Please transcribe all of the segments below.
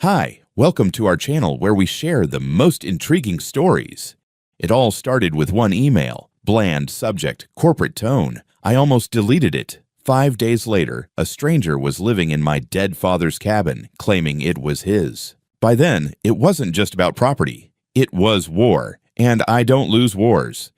Hi, welcome to our channel where we share the most intriguing stories. It all started with one email, bland subject, corporate tone. I almost deleted it. 5 days later, a stranger was living in my dead father's cabin, claiming it was his. By then, it wasn't just about property. It was war, and I don't lose wars.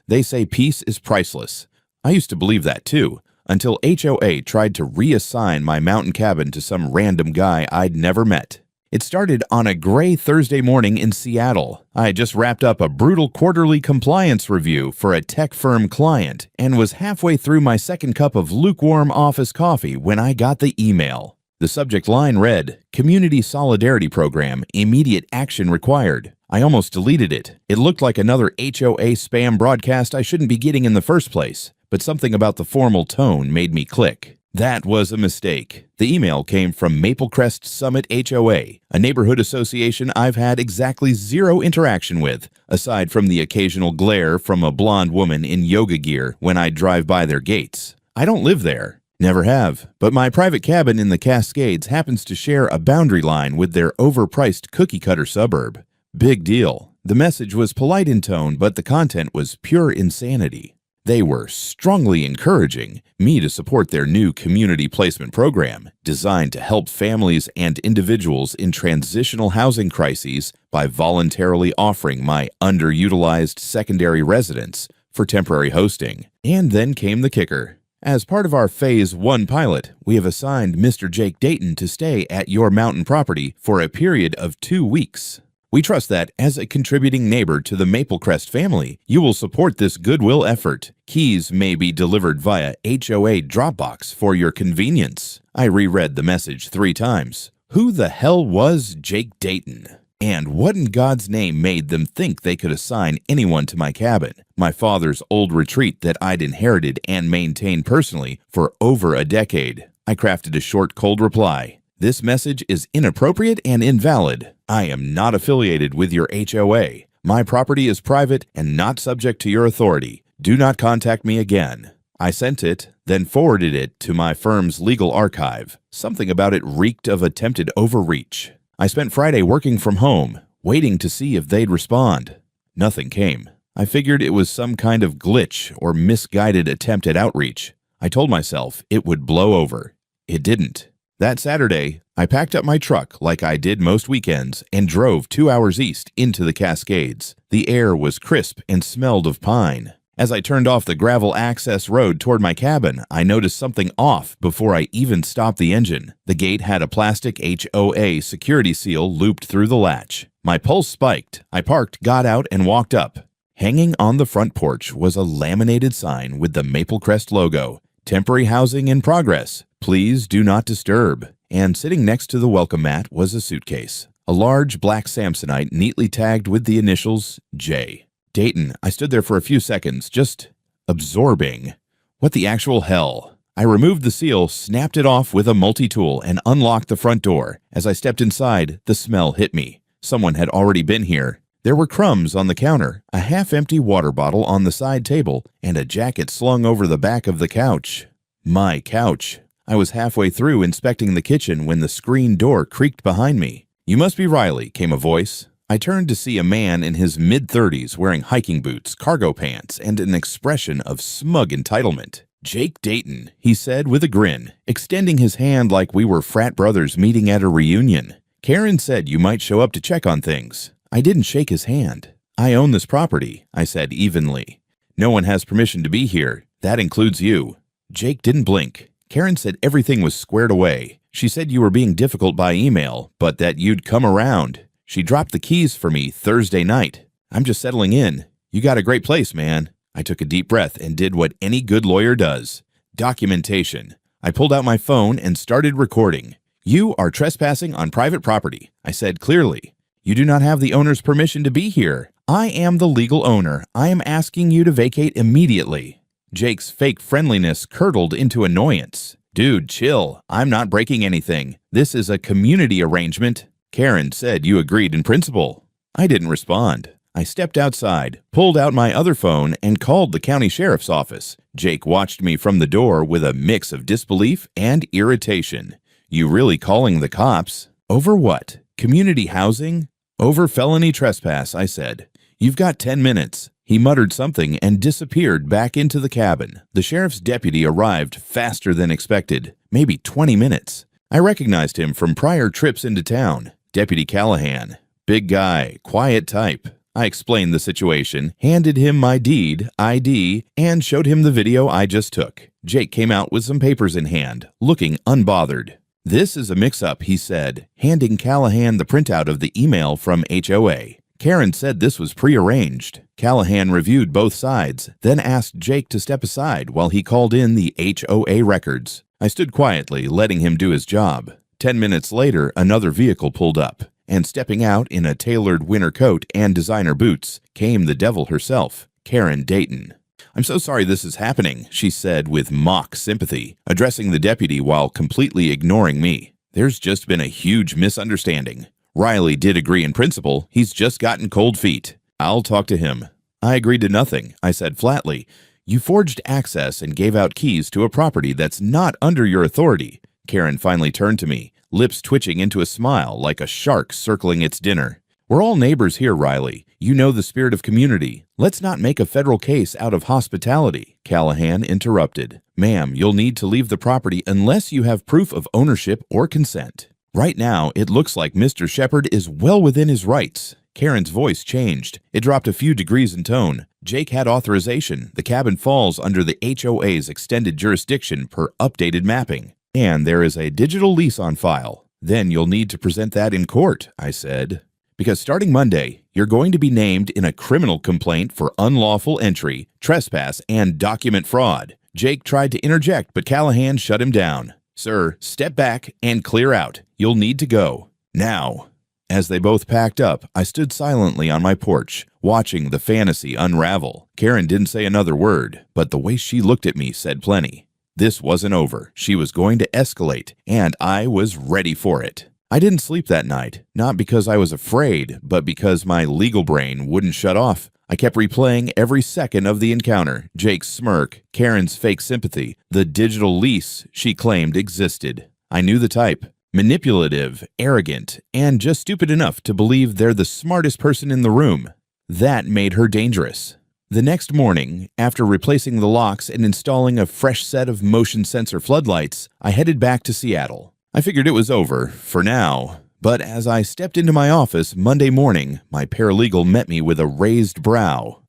They say peace is priceless. I used to believe that too, until HOA tried to reassign my mountain cabin to some random guy I'd never met. It started on a gray Thursday morning in Seattle. I had just wrapped up a brutal quarterly compliance review for a tech firm client and was halfway through my second cup of lukewarm office coffee when I got the email. The subject line read, "Community Solidarity Program, Immediate Action Required." I almost deleted it. It looked like another HOA spam broadcast I shouldn't be getting in the first place, but something about the formal tone made me click. That was a mistake. The email came from Maple Crest Summit HOA, a neighborhood association I've had exactly zero interaction with, aside from the occasional glare from a blonde woman in yoga gear when I drive by their gates. I don't live there. Never have, but my private cabin in the Cascades happens to share a boundary line with their overpriced cookie-cutter suburb. Big deal. The message was polite in tone, but the content was pure insanity. They were strongly encouraging me to support their new community placement program designed to help families and individuals in transitional housing crises by voluntarily offering my underutilized secondary residence for temporary hosting. And then came the kicker. As part of our Phase 1 pilot, we have assigned Mr. Jake Dayton to stay at your mountain property for a period of 2 weeks. We trust that, as a contributing neighbor to the Maple Crest family, you will support this goodwill effort. Keys may be delivered via HOA Dropbox for your convenience. I reread the message 3 times. Who the hell was Jake Dayton? And what in God's name made them think they could assign anyone to my cabin, my father's old retreat that I'd inherited and maintained personally for over a decade? I crafted a short, cold reply. This message is inappropriate and invalid. I am not affiliated with your HOA. My property is private and not subject to your authority. Do not contact me again. I sent it, then forwarded it to my firm's legal archive. Something about it reeked of attempted overreach. I spent Friday working from home, waiting to see if they'd respond. Nothing came. I figured it was some kind of glitch or misguided attempt at outreach. I told myself it would blow over. It didn't. That Saturday, I packed up my truck like I did most weekends and drove 2 hours east into the Cascades. The air was crisp and smelled of pine. As I turned off the gravel access road toward my cabin, I noticed something off before I even stopped the engine. The gate had a plastic HOA security seal looped through the latch. My pulse spiked. I parked, got out, and walked up. Hanging on the front porch was a laminated sign with the Maple Crest logo. Temporary housing in progress. Please do not disturb. And sitting next to the welcome mat was a suitcase. A large black Samsonite neatly tagged with the initials J. Dayton. I stood there for a few seconds, just absorbing. What the actual hell? I removed the seal, snapped it off with a multi-tool, and unlocked the front door. As I stepped inside, the smell hit me. Someone had already been here. There were crumbs on the counter, a half-empty water bottle on the side table, and a jacket slung over the back of the couch. My couch. I was halfway through inspecting the kitchen when the screen door creaked behind me. "You must be Riley," came a voice. I turned to see a man in his mid-30s wearing hiking boots, cargo pants, and an expression of smug entitlement. "Jake Dayton," he said with a grin, extending his hand like we were frat brothers meeting at a reunion. "Karen said you might show up to check on things." I didn't shake his hand. "I own this property," I said evenly. "No one has permission to be here. That includes you." Jake didn't blink. "Karen said everything was squared away. She said you were being difficult by email, but that you'd come around. She dropped the keys for me Thursday night. I'm just settling in. You got a great place, man." I took a deep breath and did what any good lawyer does. Documentation. I pulled out my phone and started recording. "You are trespassing on private property," I said clearly. "You do not have the owner's permission to be here. I am the legal owner. I am asking you to vacate immediately." Jake's fake friendliness curdled into annoyance. "Dude, chill. I'm not breaking anything. This is a community arrangement. Karen said you agreed in principle." I didn't respond. I stepped outside, pulled out my other phone, and called the county sheriff's office. Jake watched me from the door with a mix of disbelief and irritation. "You really calling the cops? Over what? Community housing? Over felony trespass, I said. You've got 10 minutes. He muttered something and disappeared back into the cabin. The sheriff's deputy arrived faster than expected, maybe 20 minutes. I recognized him from prior trips into town. Deputy Callahan. Big guy, quiet type. I explained the situation, handed him my deed, ID, and showed him the video I just took. Jake came out with some papers in hand, looking unbothered. This is a mix-up, he said, handing Callahan the printout of the email from HOA. Karen said this was prearranged. Callahan reviewed both sides, then asked Jake to step aside while he called in the HOA records. I stood quietly, letting him do his job. 10 minutes later, another vehicle pulled up, and stepping out in a tailored winter coat and designer boots came the devil herself, Karen Dayton. "I'm so sorry this is happening," she said with mock sympathy, addressing the deputy while completely ignoring me. "There's just been a huge misunderstanding. Riley did agree in principle. He's just gotten cold feet. I'll talk to him." I agreed to nothing. I said flatly, "You forged access and gave out keys to a property that's not under your authority." Karen finally turned to me, lips twitching into a smile like a shark circling its dinner. "We're all neighbors here, Riley. You know the spirit of community. Let's not make a federal case out of hospitality." Callahan interrupted. "Ma'am, you'll need to leave the property unless you have proof of ownership or consent. Right now, it looks like Mr. Shepard is well within his rights." Karen's voice changed. It dropped a few degrees in tone. "Jake had authorization. The cabin falls under the HOA's extended jurisdiction per updated mapping. And there is a digital lease on file. Then you'll need to present that in court," I said. "Because starting Monday, you're going to be named in a criminal complaint for unlawful entry, trespass, and document fraud." Jake tried to interject, but Callahan shut him down. "Sir, step back and clear out. You'll need to go. Now." As they both packed up, I stood silently on my porch, watching the fantasy unravel. Karen didn't say another word, but the way she looked at me said plenty. This wasn't over. She was going to escalate, and I was ready for it. I didn't sleep that night, not because I was afraid, but because my legal brain wouldn't shut off. I kept replaying every second of the encounter, Jake's smirk, Karen's fake sympathy, the digital lease she claimed existed. I knew the type. Manipulative, arrogant, and just stupid enough to believe they're the smartest person in the room. That made her dangerous. The next morning, after replacing the locks and installing a fresh set of motion sensor floodlights, I headed back to Seattle. I figured it was over, for now. But as I stepped into my office Monday morning, my paralegal met me with a raised brow.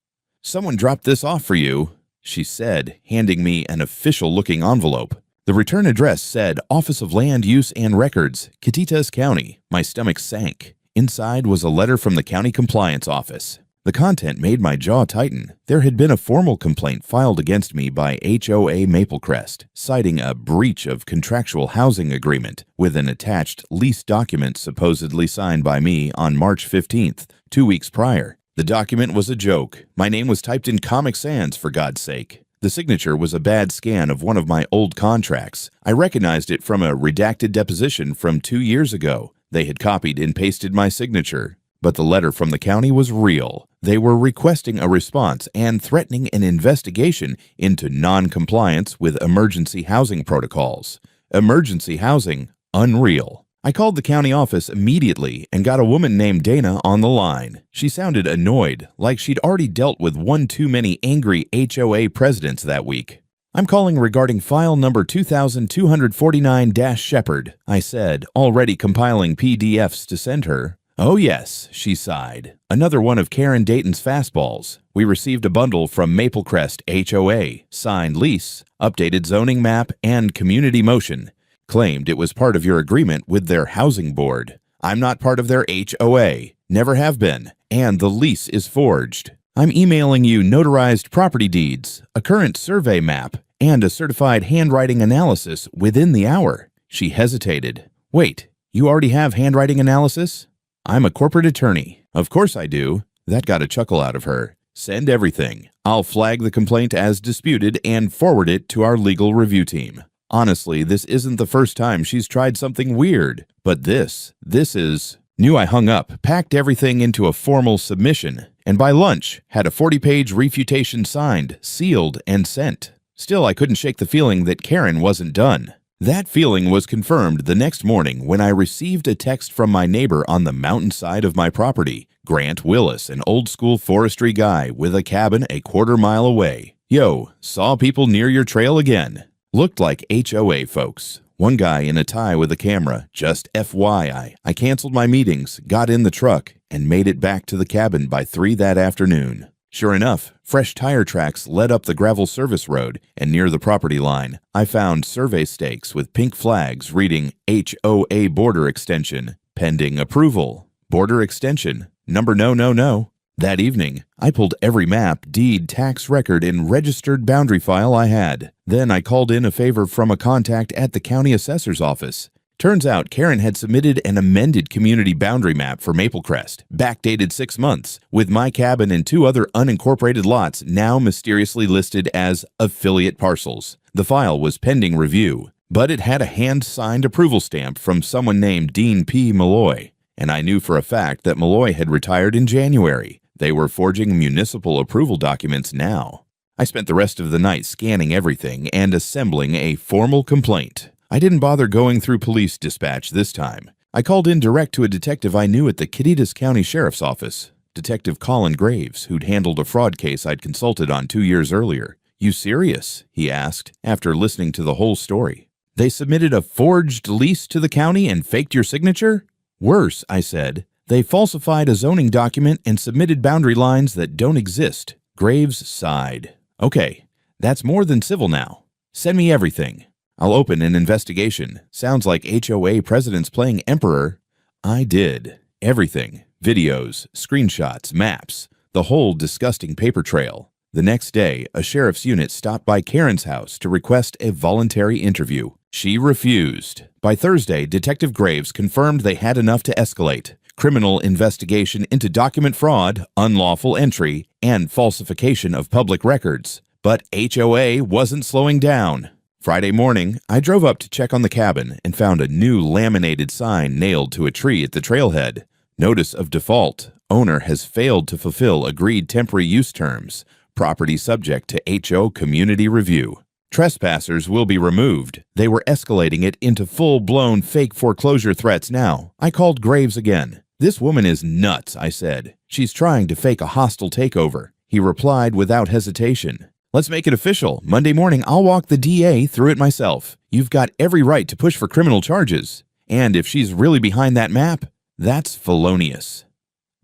"Someone dropped this off for you," she said, handing me an official-looking envelope. The return address said Office of Land Use and Records, Catitas County. My stomach sank. Inside was a letter from the county compliance office. The content made my jaw tighten. There had been a formal complaint filed against me by HOA Maplecrest, citing a breach of contractual housing agreement, with an attached lease document supposedly signed by me on March 15th, 2 weeks prior. The document was a joke. My name was typed in Comic Sans, for God's sake. The signature was a bad scan of one of my old contracts. I recognized it from a redacted deposition from 2 years ago. They had copied and pasted my signature. But the letter from the county was real. They were requesting a response and threatening an investigation into non-compliance with emergency housing protocols. Emergency housing? Unreal. I called the county office immediately and got a woman named Dana on the line. She sounded annoyed, like she'd already dealt with one too many angry HOA presidents that week. "I'm calling regarding file number 2249-Shepard, I said, already compiling PDFs to send her. "Oh yes," she sighed. "Another one of Karen Dayton's fastballs. We received a bundle from Maplecrest HOA, signed lease, updated zoning map, and community motion. Claimed it was part of your agreement with their housing board. I'm not part of their HOA, never have been, and the lease is forged. I'm emailing you notarized property deeds, a current survey map, and a certified handwriting analysis within the hour." She hesitated. "Wait, you already have handwriting analysis?" "I'm a corporate attorney." "Of course I do." That got a chuckle out of her. "Send everything. I'll flag the complaint as disputed and forward it to our legal review team." Honestly, this isn't the first time she's tried something weird. But this is... Knew I hung up, packed everything into a formal submission, and by lunch, had a 40-page refutation signed, sealed, and sent. Still, I couldn't shake the feeling that Karen wasn't done. That feeling was confirmed the next morning when I received a text from my neighbor on the mountainside of my property, Grant Willis, an old-school forestry guy with a cabin a quarter-mile away. "Yo, saw people near your trail again." Looked like HOA folks. One guy in a tie with a camera. "Just FYI, I canceled my meetings, got in the truck, and made it back to the cabin by 3 that afternoon." Sure enough, fresh tire tracks led up the gravel service road, and near the property line, I found survey stakes with pink flags reading HOA border extension, pending approval. Border extension, number no. That evening, I pulled every map, deed, tax record, and registered boundary file I had. Then I called in a favor from a contact at the county assessor's office. Turns out Karen had submitted an amended community boundary map for Maple Crest, backdated 6 months, with my cabin and 2 other unincorporated lots now mysteriously listed as affiliate parcels. The file was pending review, but it had a hand-signed approval stamp from someone named Dean P. Malloy, and I knew for a fact that Malloy had retired in January. They were forging municipal approval documents now. I spent the rest of the night scanning everything and assembling a formal complaint. I didn't bother going through police dispatch this time. I called in direct to a detective I knew at the Caditas County Sheriff's Office, Detective Colin Graves, who'd handled a fraud case I'd consulted on 2 years earlier. "You serious?" he asked, after listening to the whole story. "They submitted a forged lease to the county and faked your signature?" "Worse," I said. "They falsified a zoning document and submitted boundary lines that don't exist." Graves sighed. "Okay, that's more than civil now. Send me everything. I'll open an investigation. Sounds like HOA president's playing emperor." I did. Everything. Videos, screenshots, maps, the whole disgusting paper trail. The next day, a sheriff's unit stopped by Karen's house to request a voluntary interview. She refused. By Thursday, Detective Graves confirmed they had enough to escalate. Criminal investigation into document fraud, unlawful entry, and falsification of public records. But HOA wasn't slowing down. Friday morning, I drove up to check on the cabin and found a new laminated sign nailed to a tree at the trailhead. Notice of default. Owner has failed to fulfill agreed temporary use terms. Property subject to HO community review. Trespassers will be removed. They were escalating it into full-blown fake foreclosure threats now. I called Graves again. "This woman is nuts," I said. "She's trying to fake a hostile takeover." He replied without hesitation. "Let's make it official. Monday morning, I'll walk the DA through it myself. You've got every right to push for criminal charges. And if she's really behind that map, that's felonious."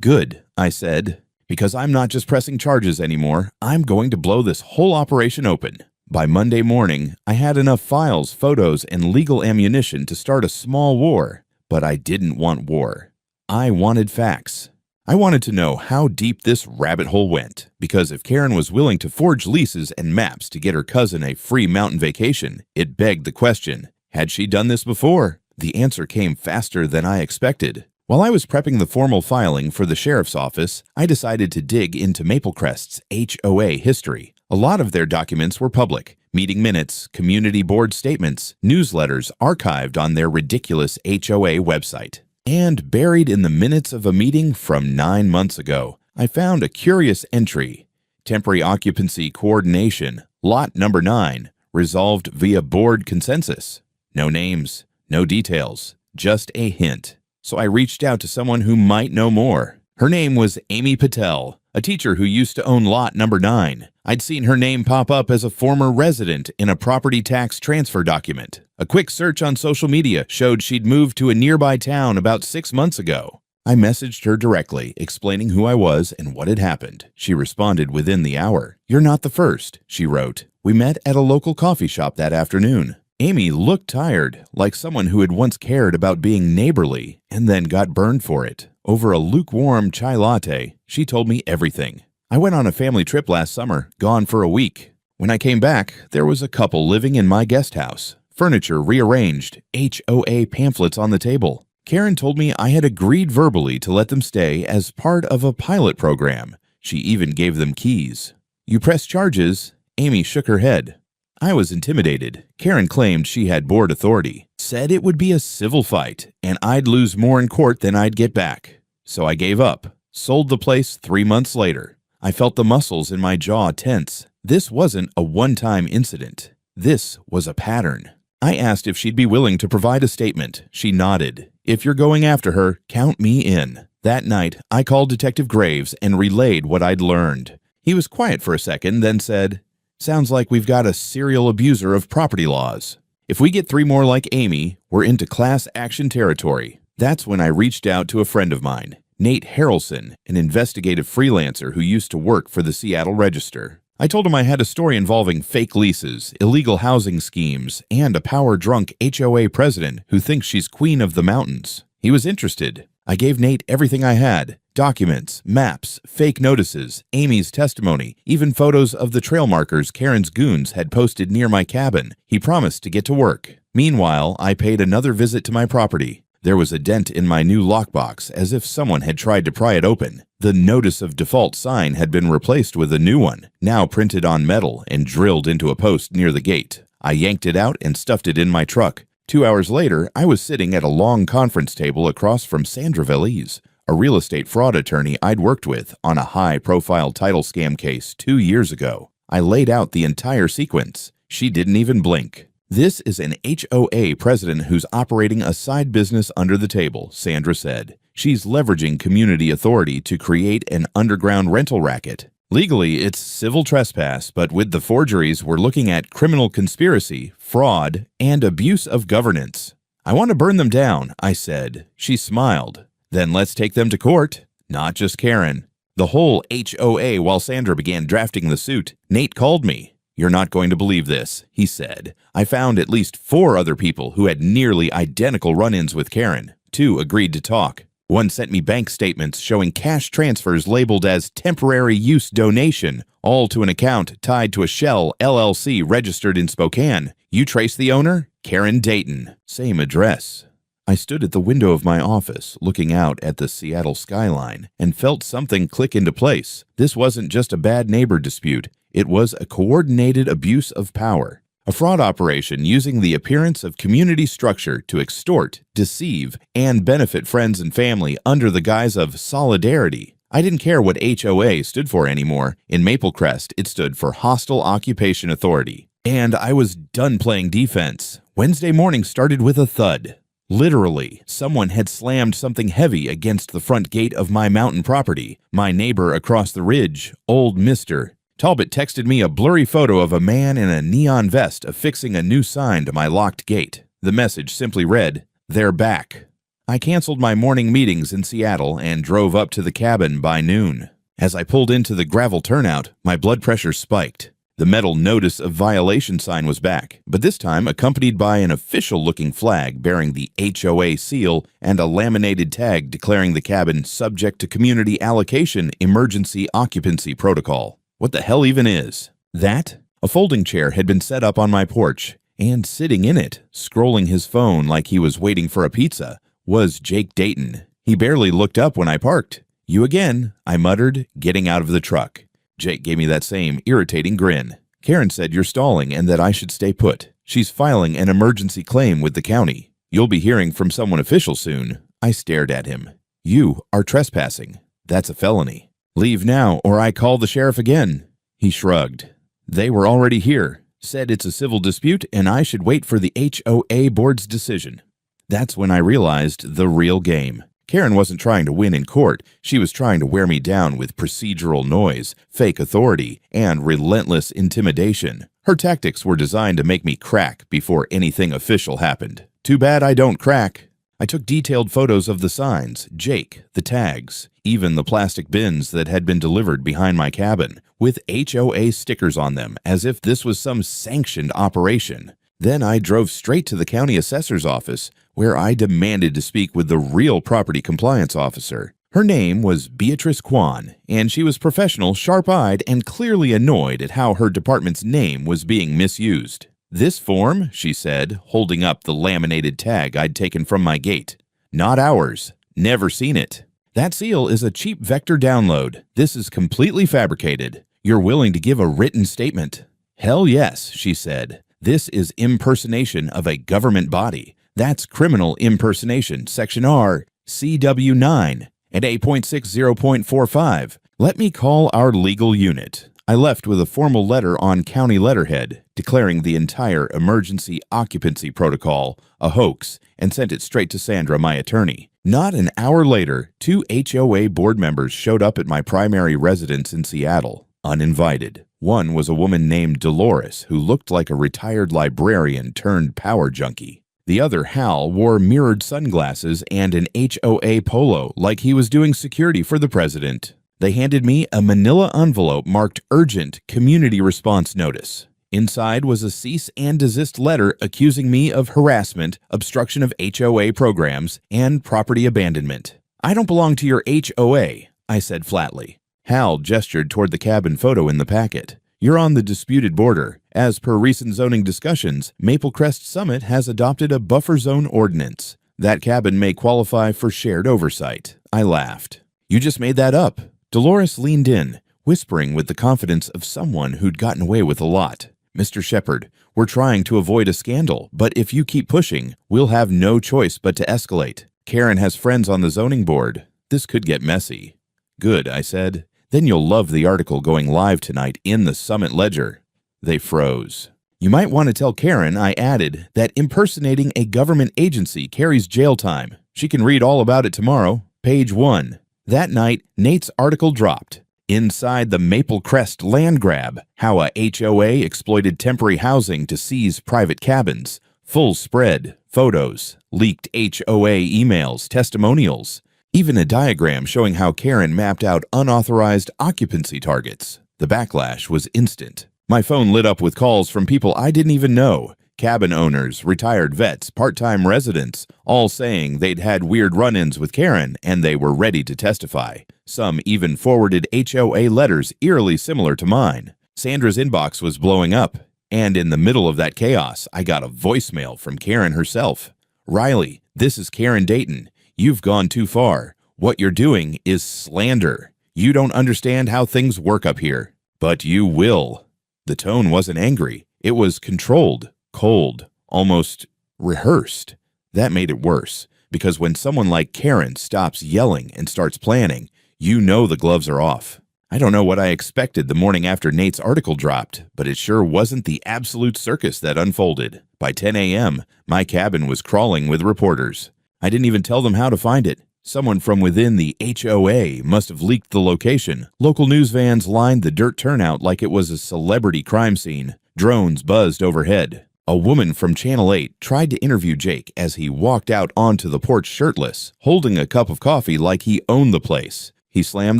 "Good," I said, "because I'm not just pressing charges anymore. I'm going to blow this whole operation open." By Monday morning, I had enough files, photos, and legal ammunition to start a small war. But I didn't want war. I wanted facts. I wanted to know how deep this rabbit hole went, because if Karen was willing to forge leases and maps to get her cousin a free mountain vacation, it begged the question, had she done this before? The answer came faster than I expected. While I was prepping the formal filing for the sheriff's office, I decided to dig into Maple Crest's HOA history. A lot of their documents were public, meeting minutes, community board statements, newsletters archived on their ridiculous HOA website. And buried in the minutes of a meeting from 9 months ago, I found a curious entry. Temporary occupancy coordination, lot number 9, resolved via board consensus. No names, no details, just a hint. So I reached out to someone who might know more. Her name was Amy Patel, a teacher who used to own lot number 9. I'd seen her name pop up as a former resident in a property tax transfer document. A quick search on social media showed she'd moved to a nearby town about 6 months ago. I messaged her directly, explaining who I was and what had happened. She responded within the hour. "You're not the first," she wrote. "We met at a local coffee shop that afternoon." Amy looked tired, like someone who had once cared about being neighborly and then got burned for it. Over a lukewarm chai latte, she told me everything. "I went on a family trip last summer, gone for a week. When I came back, there was a couple living in my guest house. Furniture rearranged, HOA pamphlets on the table. Karen told me I had agreed verbally to let them stay as part of a pilot program. She even gave them keys." "You press charges?" Amy shook her head. I was intimidated. Karen claimed she had board authority, said it would be a civil fight, and I'd lose more in court than I'd get back. So I gave up, sold the place 3 months later. I felt the muscles in my jaw tense. This wasn't a one-time incident. This was a pattern. I asked if she'd be willing to provide a statement. She nodded. If you're going after her, count me in. That night, I called Detective Graves and relayed what I'd learned. He was quiet for a second, then said, "Sounds like we've got a serial abuser of property laws. If we get 3 more like Amy, we're into class action territory." That's when I reached out to a friend of mine, Nate Harrelson, an investigative freelancer who used to work for the Seattle Register. I told him I had a story involving fake leases, illegal housing schemes, and a power-drunk HOA president who thinks she's queen of the mountains. He was interested. I gave Nate everything I had: documents, maps, fake notices, Amy's testimony, even photos of the trail markers Karen's goons had posted near my cabin. He promised to get to work. Meanwhile, I paid another visit to my property. There was a dent in my new lockbox, as if someone had tried to pry it open. The notice of default sign had been replaced with a new one, now printed on metal and drilled into a post near the gate. I yanked it out and stuffed it in my truck. 2 hours later, I was sitting at a long conference table across from Sandra Veliz, a real estate fraud attorney I'd worked with on a high-profile title scam case 2 years ago. I laid out the entire sequence. She didn't even blink. "This is an HOA president who's operating a side business under the table," Sandra said. "She's leveraging community authority to create an underground rental racket. Legally, it's civil trespass, but with the forgeries, we're looking at criminal conspiracy, fraud, and abuse of governance." "I want to burn them down," I said. She smiled. "Then let's take them to court." Not just Karen. The whole HOA. While Sandra began drafting the suit, Nate called me. "You're not going to believe this," he said. "I found at least 4 other people who had nearly identical run-ins with Karen. 2 agreed to talk. One sent me bank statements showing cash transfers labeled as temporary use donation, all to an account tied to a Shell LLC registered in Spokane. You trace the owner? Karen Dayton. Same address." I stood at the window of my office, looking out at the Seattle skyline, and felt something click into place. This wasn't just a bad neighbor dispute. It was a coordinated abuse of power. A fraud operation using the appearance of community structure to extort, deceive, and benefit friends and family under the guise of solidarity. I didn't care what HOA stood for anymore. In Maple Crest, it stood for Hostile Occupation Authority. And I was done playing defense. Wednesday morning started with a thud. Literally, someone had slammed something heavy against the front gate of my mountain property. My neighbor across the ridge, old Mr. Talbot, texted me a blurry photo of a man in a neon vest affixing a new sign to my locked gate. The message simply read, "They're back." I canceled my morning meetings in Seattle and drove up to the cabin by noon. As I pulled into the gravel turnout, my blood pressure spiked. The metal notice of violation sign was back, but this time accompanied by an official-looking flag bearing the HOA seal and a laminated tag declaring the cabin subject to Community Allocation Emergency Occupancy Protocol. What the hell even is that? A folding chair had been set up on my porch, and sitting in it, scrolling his phone like he was waiting for a pizza, was Jake Dayton. He barely looked up when I parked. "You again," I muttered, getting out of the truck. Jake gave me that same irritating grin. "Karen said you're stalling and that I should stay put. She's filing an emergency claim with the county. You'll be hearing from someone official soon." I stared at him. "You are trespassing. That's a felony. Leave now or I call the sheriff again." He shrugged. "They were already here. Said it's a civil dispute and I should wait for the HOA board's decision." That's when I realized the real game. Karen wasn't trying to win in court. She was trying to wear me down with procedural noise, fake authority, and relentless intimidation. Her tactics were designed to make me crack before anything official happened. Too bad I don't crack. I took detailed photos of the signs, Jake, the tags, even the plastic bins that had been delivered behind my cabin, with HOA stickers on them, as if this was some sanctioned operation. Then I drove straight to the county assessor's office, where I demanded to speak with the real property compliance officer. Her name was Beatrice Kwan, and she was professional, sharp-eyed, and clearly annoyed at how her department's name was being misused. "This form," she said, holding up the laminated tag I'd taken from my gate. "Not ours. Never seen it. That seal is a cheap vector download. This is completely fabricated. You're willing to give a written statement?" "Hell yes," she said. "This is impersonation of a government body. That's criminal impersonation, Section R, CW9, and 8.60.45. Let me call our legal unit." I left with a formal letter on county letterhead declaring the entire emergency occupancy protocol a hoax and sent it straight to Sandra, my attorney. Not an hour later, 2 HOA board members showed up at my primary residence in Seattle, uninvited. One was a woman named Dolores who looked like a retired librarian turned power junkie. The other, Hal, wore mirrored sunglasses and an HOA polo like he was doing security for the president. They handed me a manila envelope marked Urgent Community Response Notice. Inside was a cease and desist letter accusing me of harassment, obstruction of HOA programs, and property abandonment. "I don't belong to your HOA," I said flatly. Hal gestured toward the cabin photo in the packet. "You're on the disputed border. As per recent zoning discussions, Maple Crest Summit has adopted a buffer zone ordinance. That cabin may qualify for shared oversight." I laughed. "You just made that up." Dolores leaned in, whispering with the confidence of someone who'd gotten away with a lot. "Mr. Shepard, we're trying to avoid a scandal, but if you keep pushing, we'll have no choice but to escalate. Karen has friends on the zoning board. This could get messy." "Good," I said. "Then you'll love the article going live tonight in the Summit Ledger." They froze. "You might want to tell Karen," I added, "that impersonating a government agency carries jail time. She can read all about it tomorrow. Page 1. That night, Nate's article dropped. Inside the Maple Crest land grab, how a HOA exploited temporary housing to seize private cabins. Full spread, photos, leaked HOA emails, testimonials. Even a diagram showing how Karen mapped out unauthorized occupancy targets. The backlash was instant. My phone lit up with calls from people I didn't even know. Cabin owners, retired vets, part-time residents, all saying they'd had weird run-ins with Karen and they were ready to testify. Some even forwarded HOA letters eerily similar to mine. Sandra's inbox was blowing up, and in the middle of that chaos, I got a voicemail from Karen herself. "Riley, this is Karen Dayton. You've gone too far. What you're doing is slander. You don't understand how things work up here. But you will." The tone wasn't angry. It was controlled, cold, almost rehearsed. That made it worse, because when someone like Karen stops yelling and starts planning, you know the gloves are off. I don't know what I expected the morning after Nate's article dropped, but it sure wasn't the absolute circus that unfolded. By 10 a.m., my cabin was crawling with reporters. I didn't even tell them how to find it. Someone from within the HOA must have leaked the location. Local news vans lined the dirt turnout like it was a celebrity crime scene. Drones buzzed overhead. A woman from Channel 8 tried to interview Jake as he walked out onto the porch shirtless, holding a cup of coffee like he owned the place. He slammed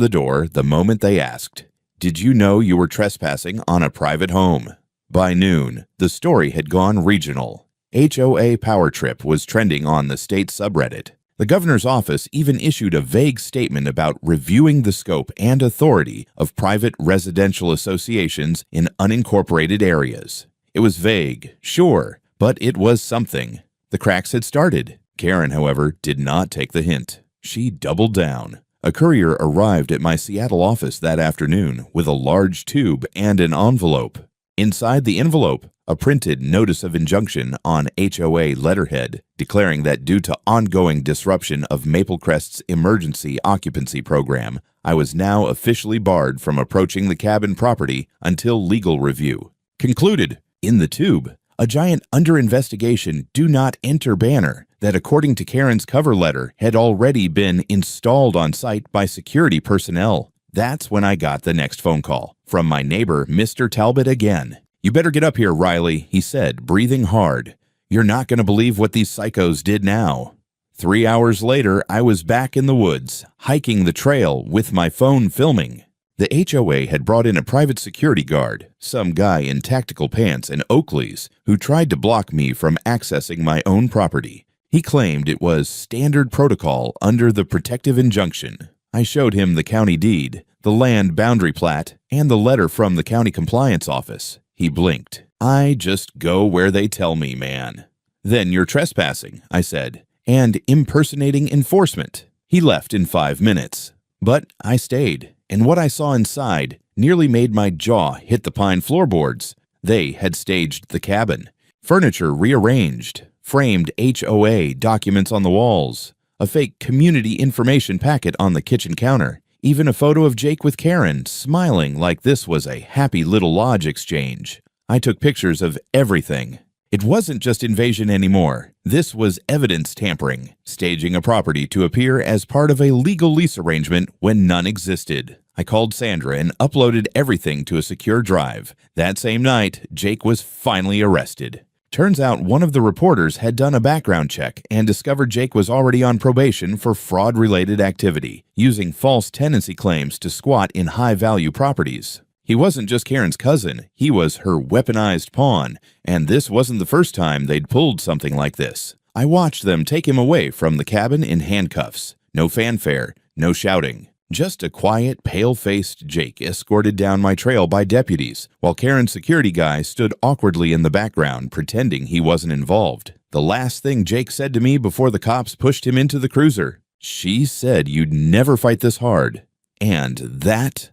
the door the moment they asked, "Did you know you were trespassing on a private home?" By noon, the story had gone regional. HOA Power Trip was trending on the state subreddit. The governor's office even issued a vague statement about reviewing the scope and authority of private residential associations in unincorporated areas. It was vague, sure, but it was something. The cracks had started. Karen, however, did not take the hint. She doubled down. A courier arrived at my Seattle office that afternoon with a large tube and an envelope. Inside the envelope, a printed notice of injunction on HOA letterhead declaring that due to ongoing disruption of Maple Crest's emergency occupancy program, I was now officially barred from approaching the cabin property until legal review. Concluded, in the tube, a giant under investigation do not enter banner that, according to Karen's cover letter, had already been installed on site by security personnel. That's when I got the next phone call from my neighbor, Mr. Talbot again. "You better get up here, Riley," he said, breathing hard. "You're not going to believe what these psychos did now." 3 hours later, I was back in the woods, hiking the trail with my phone filming. The HOA had brought in a private security guard, some guy in tactical pants and Oakleys, who tried to block me from accessing my own property. He claimed it was standard protocol under the protective injunction. I showed him the county deed, the land boundary plat, and the letter from the county compliance office. He blinked. "I just go where they tell me, man." "Then you're trespassing," I said, "and impersonating enforcement." He left in 5 minutes. But I stayed, and what I saw inside nearly made my jaw hit the pine floorboards. They had staged the cabin. Furniture rearranged, framed HOA documents on the walls, a fake community information packet on the kitchen counter, Even a photo of Jake with Karen, smiling like this was a happy little lodge exchange. I took pictures of everything. It wasn't just invasion anymore. This was evidence tampering, staging a property to appear as part of a legal lease arrangement when none existed. I called Sandra and uploaded everything to a secure drive. That same night, Jake was finally arrested. Turns out one of the reporters had done a background check and discovered Jake was already on probation for fraud-related activity, using false tenancy claims to squat in high-value properties. He wasn't just Karen's cousin, he was her weaponized pawn, and this wasn't the first time they'd pulled something like this. I watched them take him away from the cabin in handcuffs. No fanfare, no shouting. Just a quiet, pale-faced Jake escorted down my trail by deputies, while Karen's security guy stood awkwardly in the background pretending he wasn't involved. The last thing Jake said to me before the cops pushed him into the cruiser: "She said you'd never fight this hard." And that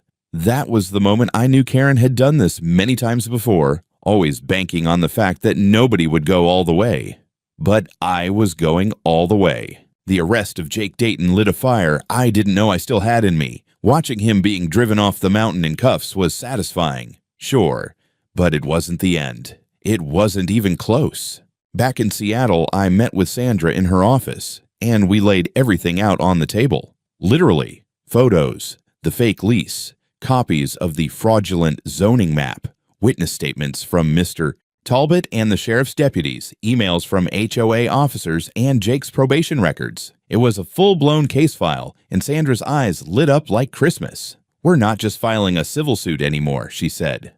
was the moment I knew Karen had done this many times before, always banking on the fact that nobody would go all the way. But I was going all the way. The arrest of Jake Dayton lit a fire I didn't know I still had in me. Watching him being driven off the mountain in cuffs was satisfying, sure, but it wasn't the end. It wasn't even close. Back in Seattle, I met with Sandra in her office, and we laid everything out on the table. Literally, photos, the fake lease, copies of the fraudulent zoning map, witness statements from Mr. Talbot and the sheriff's deputies, emails from HOA officers, and Jake's probation records. It was a full-blown case file, and Sandra's eyes lit up like Christmas. "We're not just filing a civil suit anymore," she said.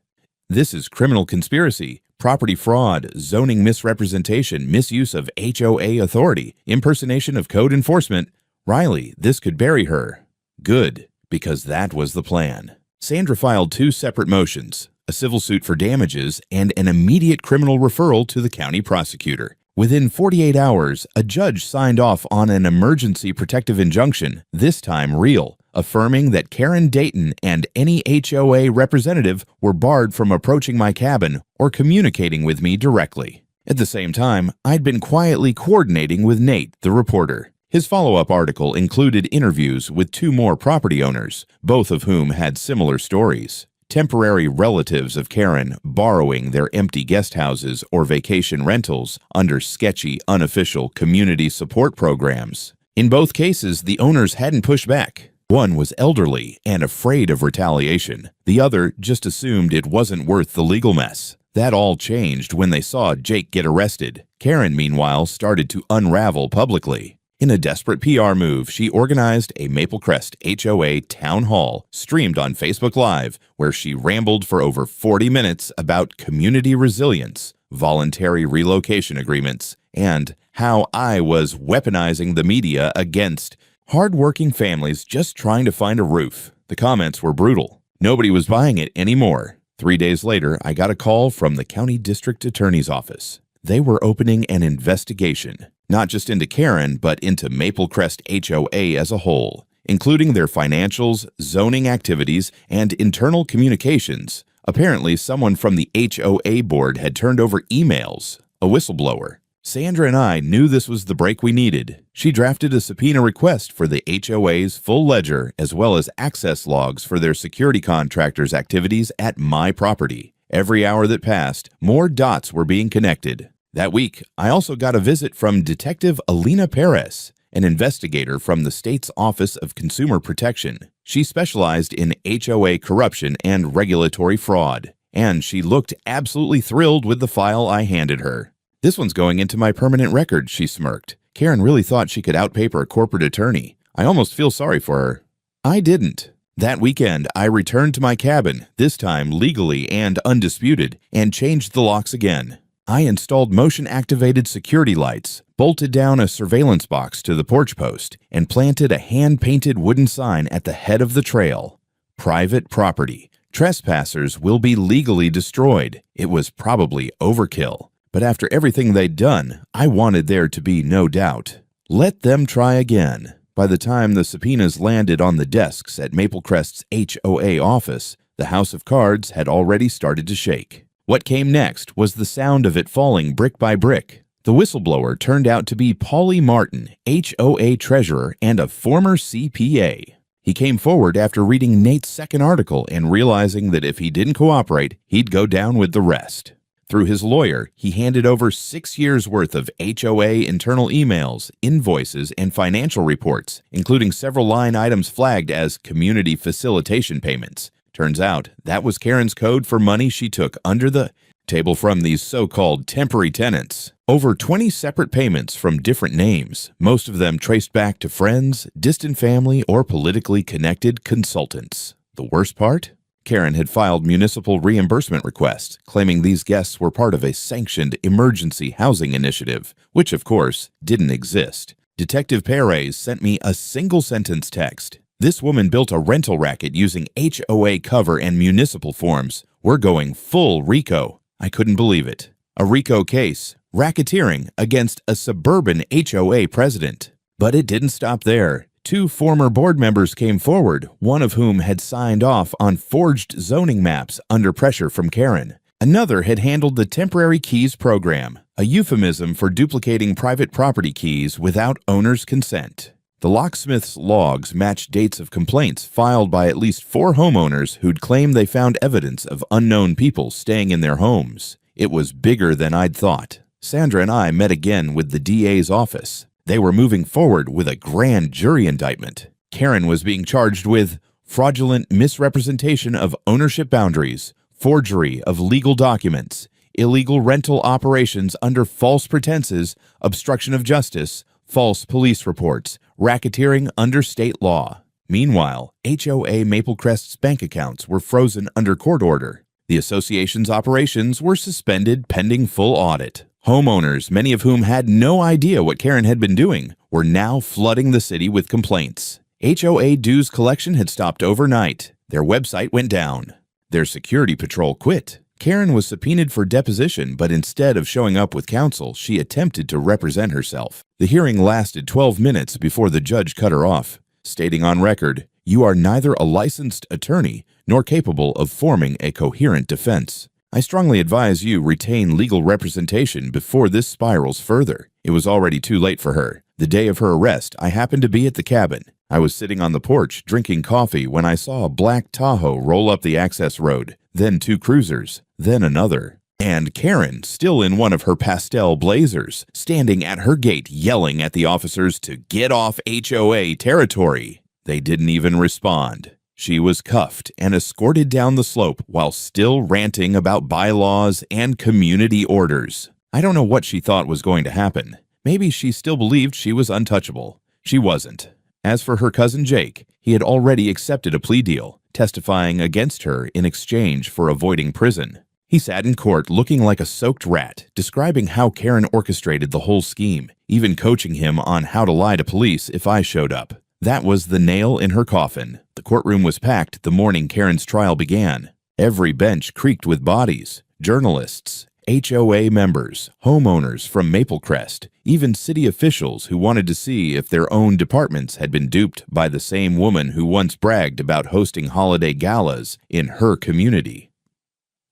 "This is criminal conspiracy, property fraud, zoning misrepresentation, misuse of HOA authority, impersonation of code enforcement. Riley, this could bury her." Good, because that was the plan. Sandra filed 2 separate motions: a civil suit for damages, and an immediate criminal referral to the county prosecutor. Within 48 hours, a judge signed off on an emergency protective injunction, this time real, affirming that Karen Dayton and any HOA representative were barred from approaching my cabin or communicating with me directly. At the same time, I'd been quietly coordinating with Nate, the reporter. His follow-up article included interviews with 2 more property owners, both of whom had similar stories. Temporary relatives of Karen borrowing their empty guest houses or vacation rentals under sketchy, unofficial community support programs. In both cases, the owners hadn't pushed back. One was elderly and afraid of retaliation. The other just assumed it wasn't worth the legal mess. That all changed when they saw Jake get arrested. Karen, meanwhile, started to unravel publicly. In a desperate PR move, she organized a Maple Crest HOA town hall streamed on Facebook Live, where she rambled for over 40 minutes about community resilience, voluntary relocation agreements, and how I was weaponizing the media against hard-working families just trying to find a roof. The comments were brutal. Nobody was buying it anymore. 3 days later, I got a call from the county district attorney's office. They were opening an investigation, not just into Karen, but into Maple Crest HOA as a whole, including their financials, zoning activities, and internal communications. Apparently, someone from the HOA board had turned over emails, a whistleblower. Sandra and I knew this was the break we needed. She drafted a subpoena request for the HOA's full ledger as well as access logs for their security contractors' activities at my property. Every hour that passed, more dots were being connected. That week, I also got a visit from Detective Alina Perez, an investigator from the state's Office of Consumer Protection. She specialized in HOA corruption and regulatory fraud, and she looked absolutely thrilled with the file I handed her. "This one's going into my permanent record," she smirked. Karen really thought she could outpaper a corporate attorney. I almost feel sorry for her. I didn't. That weekend, I returned to my cabin, this time legally and undisputed, and changed the locks again. I installed motion-activated security lights, bolted down a surveillance box to the porch post, and planted a hand-painted wooden sign at the head of the trail. Private property. Trespassers will be legally destroyed. It was probably overkill. But after everything they'd done, I wanted there to be no doubt. Let them try again. By the time the subpoenas landed on the desks at Maple Crest's HOA office, the house of cards had already started to shake. What came next was the sound of it falling brick by brick. The whistleblower turned out to be Paulie Martin, HOA treasurer and a former CPA. He came forward after reading Nate's second article and realizing that if he didn't cooperate, he'd go down with the rest. Through his lawyer, he handed over 6 years' worth of HOA internal emails, invoices, and financial reports, including several line items flagged as community facilitation payments. Turns out, that was Karen's code for money she took under the table from these so-called temporary tenants. Over 20 separate payments from different names, most of them traced back to friends, distant family, or politically connected consultants. The worst part? Karen had filed municipal reimbursement requests, claiming these guests were part of a sanctioned emergency housing initiative, which, of course, didn't exist. Detective Perez sent me a single-sentence text. This woman built a rental racket using HOA cover and municipal forms. We're going full RICO. I couldn't believe it. A RICO case, racketeering against a suburban HOA president. But it didn't stop there. 2 former board members came forward, one of whom had signed off on forged zoning maps under pressure from Karen. Another had handled the temporary keys program, a euphemism for duplicating private property keys without owner's consent. The locksmith's logs matched dates of complaints filed by at least 4 homeowners who'd claimed they found evidence of unknown people staying in their homes. It was bigger than I'd thought. Sandra and I met again with the DA's office. They were moving forward with a grand jury indictment. Karen was being charged with fraudulent misrepresentation of ownership boundaries, forgery of legal documents, illegal rental operations under false pretenses, obstruction of justice, false police reports, racketeering under state law. Meanwhile, HOA Maple Crest's bank accounts were frozen under court order. The association's operations were suspended pending full audit. Homeowners, many of whom had no idea what Karen had been doing, were now flooding the city with complaints. HOA dues collection had stopped overnight. Their website went down. Their security patrol quit. Karen was subpoenaed for deposition, but instead of showing up with counsel, she attempted to represent herself. The hearing lasted 12 minutes before the judge cut her off, stating on record, "You are neither a licensed attorney nor capable of forming a coherent defense. I strongly advise you retain legal representation before this spirals further." It was already too late for her. The day of her arrest, I happened to be at the cabin. I was sitting on the porch drinking coffee when I saw a black Tahoe roll up the access road, then 2 cruisers, then another. And Karen, still in one of her pastel blazers, standing at her gate yelling at the officers to get off HOA territory. They didn't even respond. She was cuffed and escorted down the slope while still ranting about bylaws and community orders. I don't know what she thought was going to happen. Maybe she still believed she was untouchable. She wasn't. As for her cousin Jake, he had already accepted a plea deal, testifying against her in exchange for avoiding prison. He sat in court looking like a soaked rat, describing how Karen orchestrated the whole scheme, even coaching him on how to lie to police if I showed up. That was the nail in her coffin. The courtroom was packed the morning Karen's trial began. Every bench creaked with bodies, journalists, HOA members, homeowners from Maple Crest, even city officials who wanted to see if their own departments had been duped by the same woman who once bragged about hosting holiday galas in her community.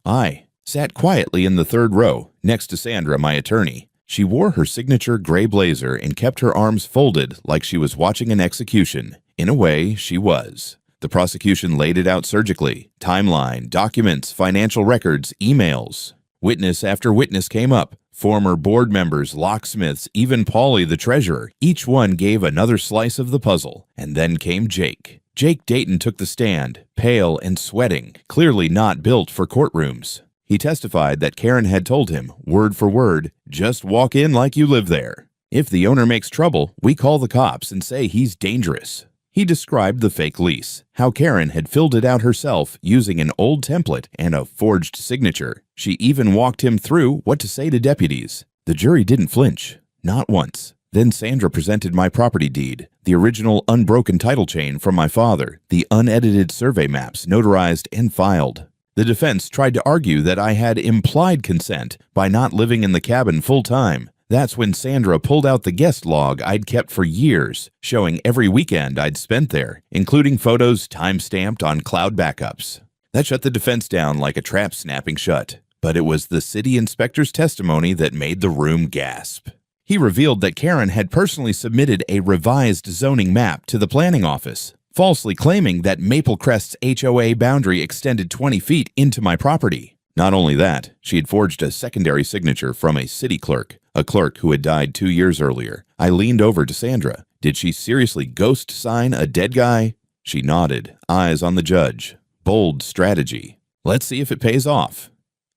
I sat quietly in the 3rd row, next to Sandra, my attorney. She wore her signature gray blazer and kept her arms folded like she was watching an execution. In a way, she was. The prosecution laid it out surgically. Timeline, documents, financial records, emails. Witness after witness came up. Former board members, locksmiths, even Paulie the treasurer. Each one gave another slice of the puzzle. And then came Jake. Jake Dayton took the stand, pale and sweating, clearly not built for courtrooms. He testified that Karen had told him, word for word, "Just walk in like you live there. If the owner makes trouble, we call the cops and say he's dangerous." He described the fake lease, how Karen had filled it out herself using an old template and a forged signature. She even walked him through what to say to deputies. The jury didn't flinch, not once. Then Sandra presented my property deed, the original unbroken title chain from my father, the unedited survey maps notarized and filed. The defense tried to argue that I had implied consent by not living in the cabin full-time. That's when Sandra pulled out the guest log I'd kept for years, showing every weekend I'd spent there, including photos time-stamped on cloud backups. That shut the defense down like a trap snapping shut. But it was the city inspector's testimony that made the room gasp. He revealed that Karen had personally submitted a revised zoning map to the planning office, falsely claiming that Maple Crest's HOA boundary extended 20 feet into my property. Not only that, she had forged a secondary signature from a city clerk, a clerk who had died 2 years earlier. I leaned over to Sandra. Did she seriously ghost sign a dead guy? She nodded, eyes on the judge. Bold strategy. Let's see if it pays off.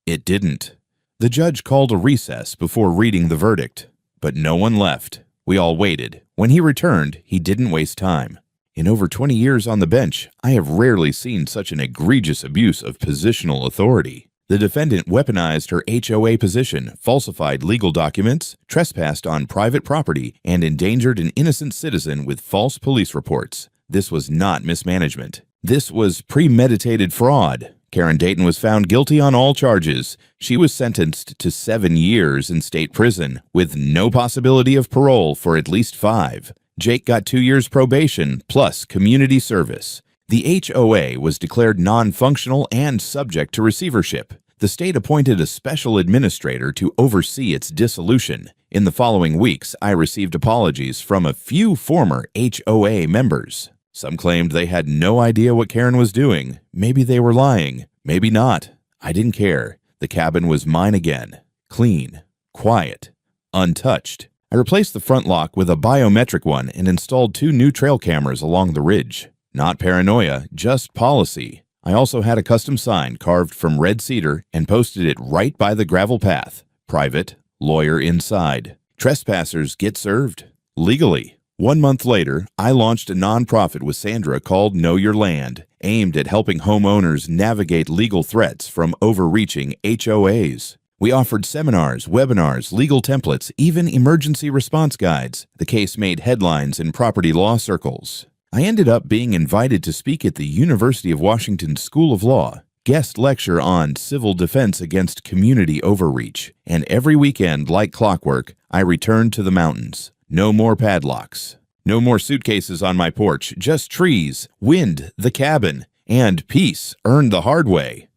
It didn't. The judge called a recess before reading the verdict, but no one left. We all waited. When he returned, he didn't waste time. In over 20 years on the bench, I have rarely seen such an egregious abuse of positional authority. The defendant weaponized her HOA position, falsified legal documents, trespassed on private property, and endangered an innocent citizen with false police reports. This was not mismanagement. This was premeditated fraud. Karen Dayton was found guilty on all charges. She was sentenced to 7 years in state prison, with no possibility of parole for at least 5. Jake got 2 years probation plus community service. The HOA was declared non-functional and subject to receivership. The state appointed a special administrator to oversee its dissolution. In the following weeks, I received apologies from a few former HOA members. Some claimed they had no idea what Karen was doing. Maybe they were lying. Maybe not. I didn't care. The cabin was mine again. Clean, quiet, untouched. I replaced the front lock with a biometric one and installed 2 new trail cameras along the ridge. Not paranoia, just policy. I also had a custom sign carved from red cedar and posted it right by the gravel path. Private, lawyer inside. Trespassers get served. Legally. 1 month later, I launched a nonprofit with Sandra called Know Your Land, aimed at helping homeowners navigate legal threats from overreaching HOAs. We offered seminars, webinars, legal templates, even emergency response guides. The case made headlines in property law circles. I ended up being invited to speak at the University of Washington School of Law, guest lecture on civil defense against community overreach, and every weekend, like clockwork, I returned to the mountains. No more padlocks. No more suitcases on my porch, just trees, wind, the cabin, and peace earned the hard way.